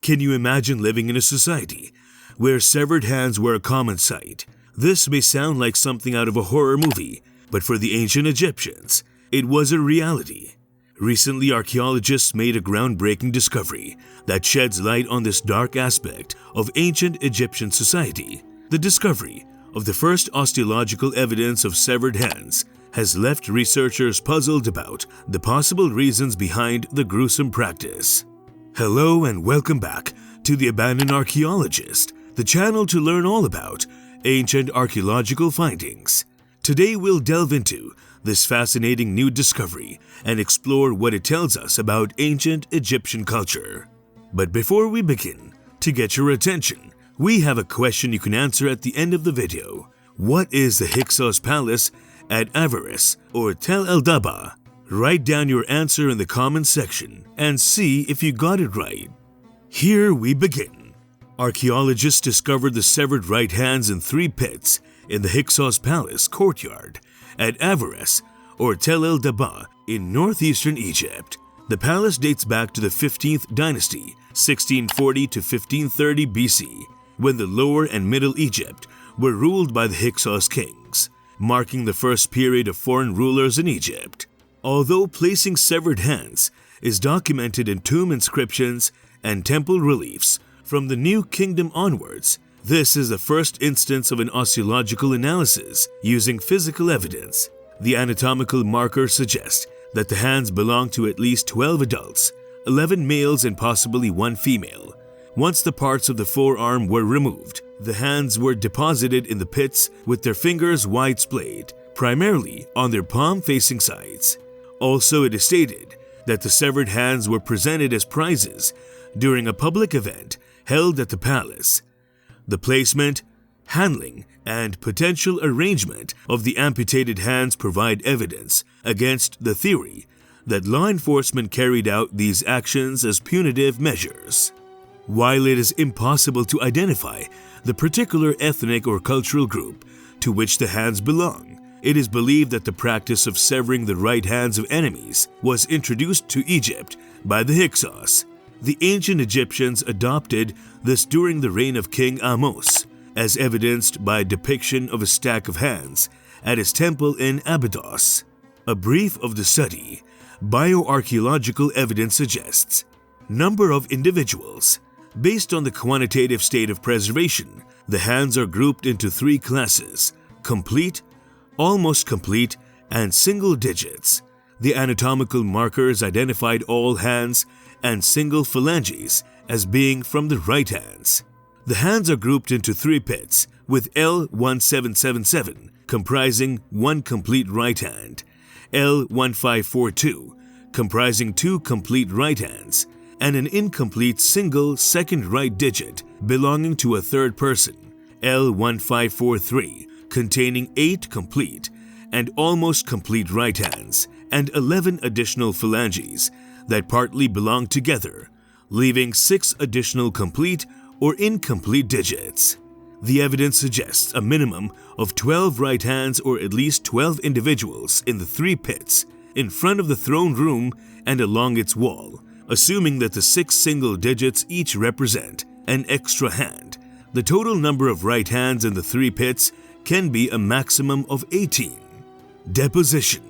Can you imagine living in a society where severed hands were a common sight? This may sound like something out of a horror movie, but for the ancient Egyptians, it was a reality. Recently, archaeologists made a groundbreaking discovery that sheds light on this dark aspect of ancient Egyptian society. The discovery of the first osteological evidence of severed hands has left researchers puzzled about the possible reasons behind the gruesome practice. Hello and welcome back to the Abandoned Archaeologist, the channel to learn all about ancient archaeological findings. Today we'll delve into this fascinating new discovery and explore what it tells us about ancient Egyptian culture. But before we begin, to get your attention, we have a question you can answer at the end of the video. What is the Hyksos Palace at Avaris or Tel El Daba? Write down your answer in the comments section and see if you got it right. Here we begin. Archaeologists discovered the severed right hands in 3 pits in the Hyksos Palace courtyard at Avaris or Tel El Daba in northeastern Egypt. The palace dates back to the 15th dynasty, 1640 to 1530 BC, when the Lower and Middle Egypt were ruled by the Hyksos kings, marking the first period of foreign rulers in Egypt. Although placing severed hands is documented in tomb inscriptions and temple reliefs from the New Kingdom onwards, this is the first instance of an osteological analysis using physical evidence. The anatomical markers suggest that the hands belong to at least 12 adults, 11 males and possibly 1 female. Once the parts of the forearm were removed, the hands were deposited in the pits with their fingers wide splayed, primarily on their palm-facing sides. Also, it is stated that the severed hands were presented as prizes during a public event held at the palace. The placement, handling, and potential arrangement of the amputated hands provide evidence against the theory that law enforcement carried out these actions as punitive measures. While it is impossible to identify the particular ethnic or cultural group to which the hands belong, it is believed that the practice of severing the right hands of enemies was introduced to Egypt by the Hyksos. The ancient Egyptians adopted this during the reign of King Ahmose, as evidenced by a depiction of a stack of hands at his temple in Abydos. A brief of the study. Bioarchaeological evidence suggests number of individuals. Based on the quantitative state of preservation, the hands are grouped into 3 classes: complete, almost complete, and single digits. The anatomical markers identified all hands and single phalanges as being from the right hands. The hands are grouped into 3 pits, with L1777 comprising 1 complete right hand, L1542 comprising 2 complete right hands, and an incomplete single second right digit belonging to a third person, L1543 containing 8 complete and almost complete right hands, and 11 additional phalanges that partly belong together, leaving 6 additional complete or incomplete digits. The evidence suggests a minimum of 12 right hands or at least 12 individuals in the 3 pits in front of the throne room and along its wall, assuming that the 6 single digits each represent an extra hand. The total number of right hands in the 3 pits can be a maximum of 18. Deposition.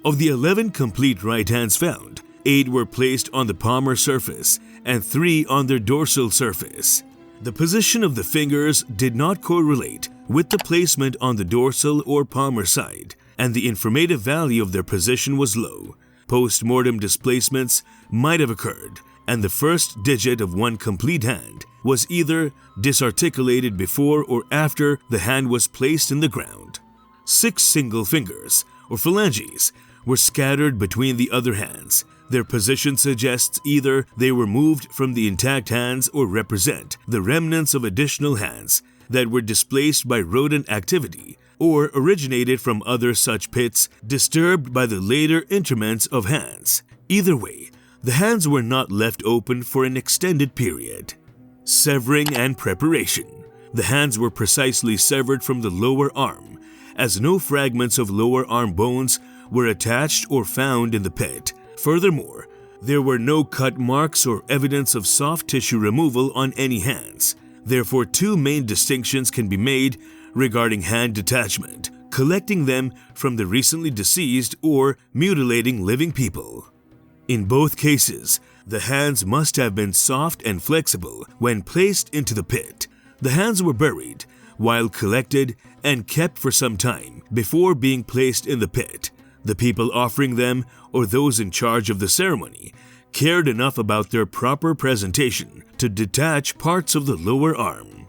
Of the 11 complete right hands found, 8 were placed on the palmar surface and 3 on their dorsal surface. The position of the fingers did not correlate with the placement on the dorsal or palmar side, and the informative value of their position was low. Post-mortem displacements might have occurred, and the first digit of 1 complete hand was either disarticulated before or after the hand was placed in the ground. 6 single fingers, or phalanges, were scattered between the other hands. Their position suggests either they were moved from the intact hands or represent the remnants of additional hands that were displaced by rodent activity or originated from other such pits disturbed by the later interments of hands. Either way, the hands were not left open for an extended period. Severing and preparation. The hands were precisely severed from the lower arm, as no fragments of lower arm bones were attached or found in the pit. Furthermore, There were no cut marks or evidence of soft tissue removal on any hands. Therefore, two main distinctions can be made regarding hand detachment: collecting them from the recently deceased or mutilating living people. In both cases, the hands must have been soft and flexible when placed into the pit. The hands were buried while collected and kept for some time before being placed in the pit. The people offering them, or those in charge of the ceremony, cared enough about their proper presentation to detach parts of the lower arm.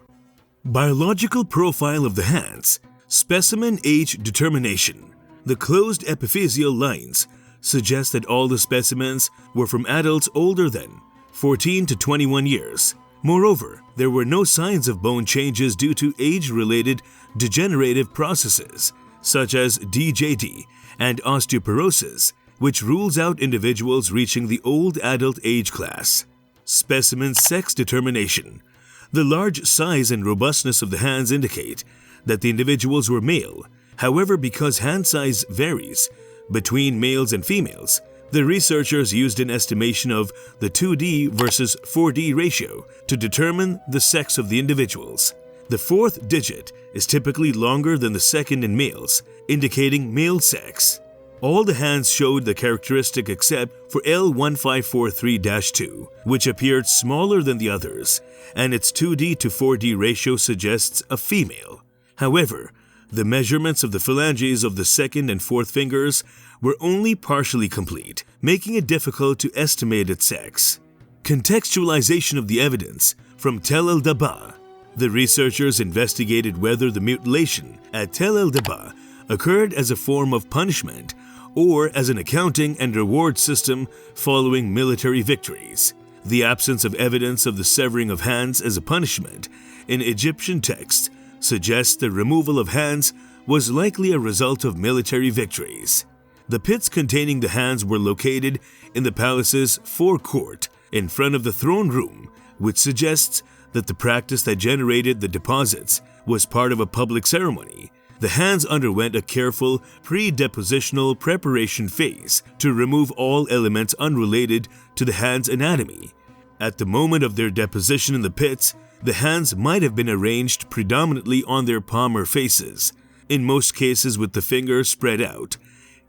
Biological profile of the hands. Specimen age determination. The closed epiphyseal lines suggest that all the specimens were from adults older than 14 to 21 years. Moreover, there were no signs of bone changes due to age-related degenerative processes, such as DJD and osteoporosis, which rules out individuals reaching the old adult age class. Specimen sex determination. The large size and robustness of the hands indicate that the individuals were male. However, because hand size varies between males and females, the researchers used an estimation of the 2D versus 4D ratio to determine the sex of the individuals. The fourth digit is typically longer than the second in males, indicating male sex. All the hands showed the characteristic except for L1543-2, which appeared smaller than the others, and its 2D to 4D ratio suggests a female. However, the measurements of the phalanges of the second and fourth fingers were only partially complete, making it difficult to estimate its sex. Contextualization of the evidence from Tel el-Dabaa. The researchers investigated whether the mutilation at Tel el-Dabaa occurred as a form of punishment or as an accounting and reward system following military victories. The absence of evidence of the severing of hands as a punishment in Egyptian texts suggests the removal of hands was likely a result of military victories. The pits containing the hands were located in the palace's forecourt in front of the throne room, which suggests that the practice that generated the deposits was part of a public ceremony. The hands underwent a careful pre-depositional preparation phase to remove all elements unrelated to the hand's anatomy. At the moment of their deposition in the pits, the hands might have been arranged predominantly on their palmar faces, in most cases with the fingers spread out,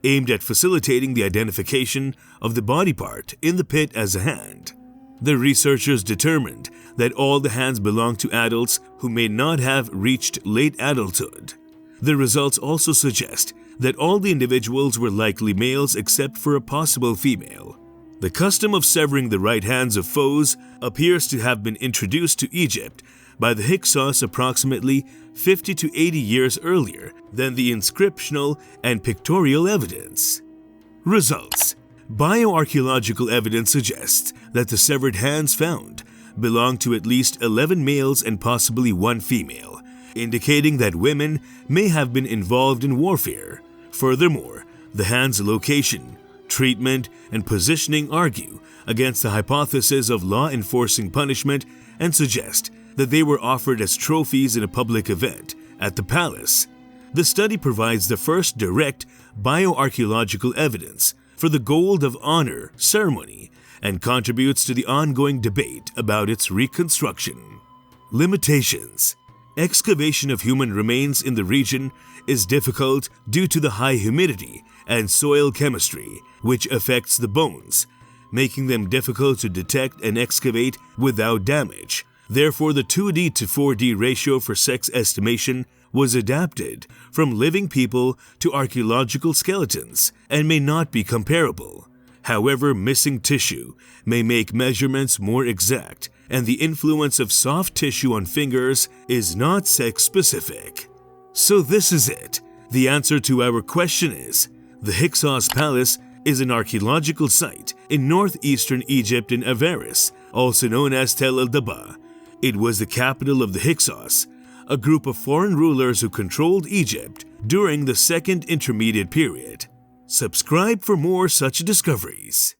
aimed at facilitating the identification of the body part in the pit as a hand. The researchers determined that all the hands belonged to adults who may not have reached late adulthood. The results also suggest that all the individuals were likely males except for a possible female. The custom of severing the right hands of foes appears to have been introduced to Egypt by the Hyksos approximately 50 to 80 years earlier than the inscriptional and pictorial evidence. Results. Bioarchaeological evidence suggests that the severed hands found belong to at least 11 males and possibly 1 female, indicating that women may have been involved in warfare. Furthermore, the hands' location, treatment, and positioning argue against the hypothesis of law-enforcing punishment and suggest that they were offered as trophies in a public event at the palace. The study provides the first direct bioarchaeological evidence for the Gold of Honor ceremony and contributes to the ongoing debate about its reconstruction. Limitations. Excavation of human remains in the region is difficult due to the high humidity and soil chemistry, which affects the bones, making them difficult to detect and excavate without damage. Therefore, the 2D to 4D ratio for sex estimation was adapted from living people to archaeological skeletons and may not be comparable. However, missing tissue may make measurements more exact, and the influence of soft tissue on fingers is not sex-specific. So this is it. The answer to our question is, the Hyksos Palace is an archaeological site in northeastern Egypt in Avaris, also known as Tel el-Dabaa. It was the capital of the Hyksos, a group of foreign rulers who controlled Egypt during the Second Intermediate Period. Subscribe for more such discoveries.